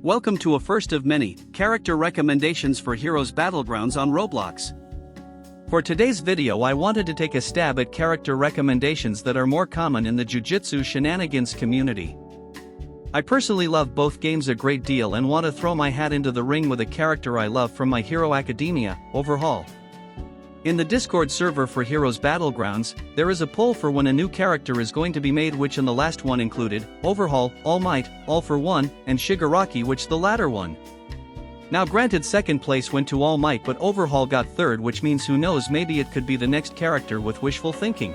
Welcome to a first of many character recommendations for Heroes Battlegrounds on Roblox. For today's video, I wanted to take a stab at character recommendations that are more common in the Jiu-Jitsu shenanigans community. I personally love both games a great deal and want to throw my hat into the ring with a character I love from My Hero Academia, Overhaul. In the Discord server for Heroes Battlegrounds, there is a poll for when a new character is going to be made, which in the last one included Overhaul, All Might, All for One, and Shigaraki, which the latter one. Now granted, second place went to All Might, but Overhaul got third, which means who knows, maybe it could be the next character with wishful thinking.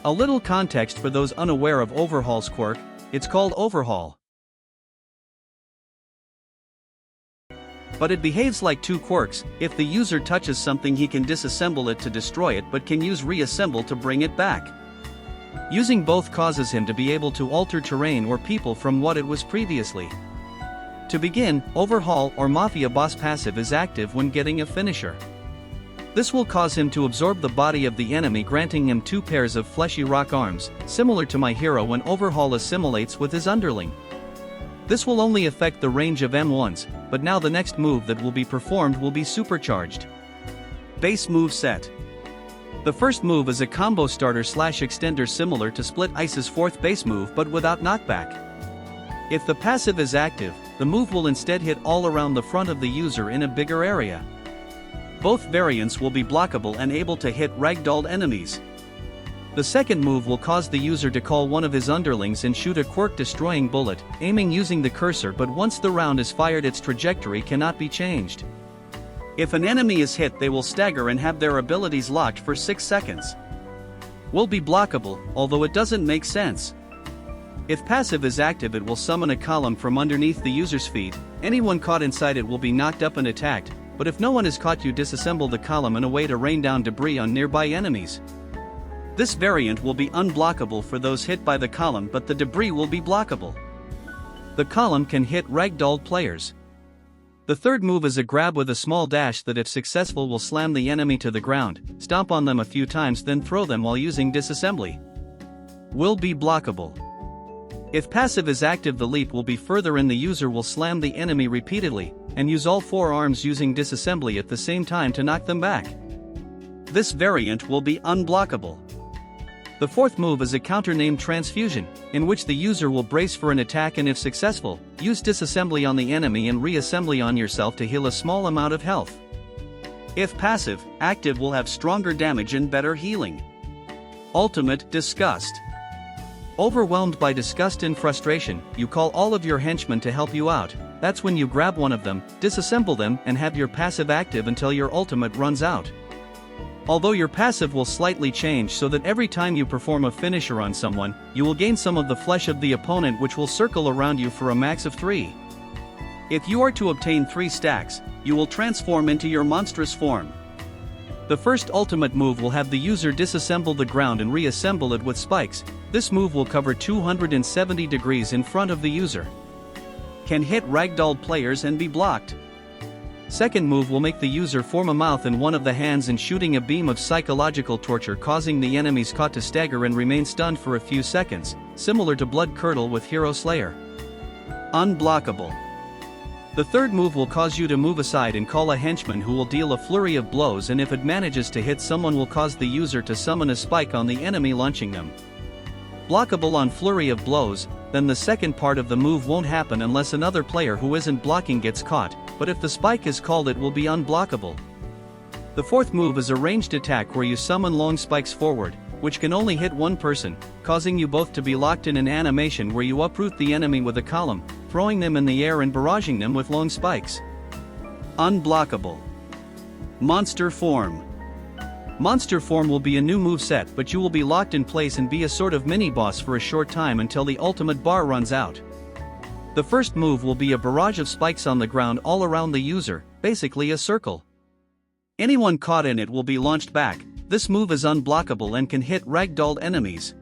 A little context for those unaware of Overhaul's quirk: it's called Overhaul. But it behaves like two quirks. If the user touches something, he can disassemble it to destroy it, but can use reassemble to bring it back. Using both causes him to be able to alter terrain or people from what it was previously. To begin, Overhaul or Mafia Boss passive is active when getting a finisher. This will cause him to absorb the body of the enemy, granting him 2 pairs of fleshy rock arms, similar to my hero when Overhaul assimilates with his underling. This will only affect the range of M1s, but now the next move that will be performed will be supercharged. Base move set. The first move is a combo starter / extender similar to Split Ice's 4th base move but without knockback. If the passive is active, the move will instead hit all around the front of the user in a bigger area. Both variants will be blockable and able to hit ragdolled enemies. The second move will cause the user to call one of his underlings and shoot a quirk-destroying bullet, aiming using the cursor, but once the round is fired, its trajectory cannot be changed. If an enemy is hit, they will stagger and have their abilities locked for 6 seconds. Will be blockable, although it doesn't make sense. If passive is active, it will summon a column from underneath the user's feet. Anyone caught inside it will be knocked up and attacked, but if no one is caught, you disassemble the column in a way to rain down debris on nearby enemies. This variant will be unblockable for those hit by the column, but the debris will be blockable. The column can hit ragdolled players. The third move is a grab with a small dash that, if successful, will slam the enemy to the ground, stomp on them a few times, then throw them while using disassembly. Will be blockable. If passive is active, the leap will be further and the user will slam the enemy repeatedly, and use all 4 arms using disassembly at the same time to knock them back. This variant will be unblockable. The fourth move is a counter named Transfusion, in which the user will brace for an attack and, if successful, use disassembly on the enemy and reassembly on yourself to heal a small amount of health. If passive, active will have stronger damage and better healing. Ultimate Disgust. Overwhelmed by disgust and frustration, you call all of your henchmen to help you out. That's when you grab one of them, disassemble them, and have your passive active until your ultimate runs out. Although your passive will slightly change so that every time you perform a finisher on someone, you will gain some of the flesh of the opponent, which will circle around you for a max of 3. If you are to obtain 3 stacks, you will transform into your monstrous form. The first ultimate move will have the user disassemble the ground and reassemble it with spikes. This move will cover 270 degrees in front of the user. Can hit ragdolled players and be blocked. Second move will make the user form a mouth in one of the hands and shooting a beam of psychological torture, causing the enemies caught to stagger and remain stunned for a few seconds, similar to Blood Curdle with Hero Slayer. Unblockable. The third move will cause you to move aside and call a henchman who will deal a flurry of blows, and if it manages to hit someone, will cause the user to summon a spike on the enemy, launching them. Blockable on flurry of blows, then the second part of the move won't happen unless another player who isn't blocking gets caught, but if the spike is called, it will be unblockable. The fourth move is a ranged attack where you summon long spikes forward, which can only hit one person, causing you both to be locked in an animation where you uproot the enemy with a column, throwing them in the air and barraging them with long spikes. Unblockable. Monster Form. Monster Form will be a new move set, but you will be locked in place and be a sort of mini-boss for a short time until the ultimate bar runs out. The first move will be a barrage of spikes on the ground all around the user, basically a circle. Anyone caught in it will be launched back. This move is unblockable and can hit ragdolled enemies.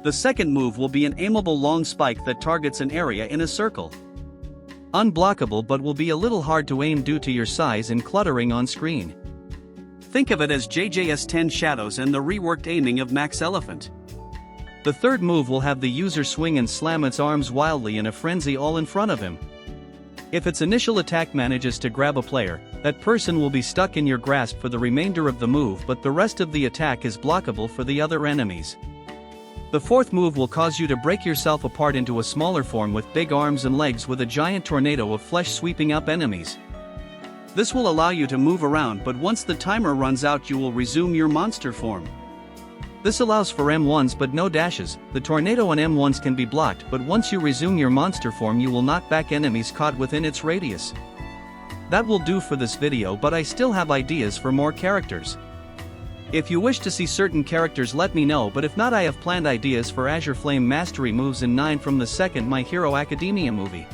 The second move will be an aimable long spike that targets an area in a circle. Unblockable, but will be a little hard to aim due to your size and cluttering on screen. Think of it as JJ's 10 Shadows and the reworked aiming of Max Elephant. The third move will have the user swing and slam its arms wildly in a frenzy all in front of him. If its initial attack manages to grab a player, that person will be stuck in your grasp for the remainder of the move, but the rest of the attack is blockable for the other enemies. The fourth move will cause you to break yourself apart into a smaller form with big arms and legs with a giant tornado of flesh sweeping up enemies. This will allow you to move around, but once the timer runs out you will resume your monster form. This allows for M1s but no dashes. The tornado on M1s can be blocked, but once you resume your monster form you will knock back enemies caught within its radius. That will do for this video, but I still have ideas for more characters. If you wish to see certain characters let me know, but if not I have planned ideas for Azure Flame mastery moves in 9 from the second My Hero Academia movie.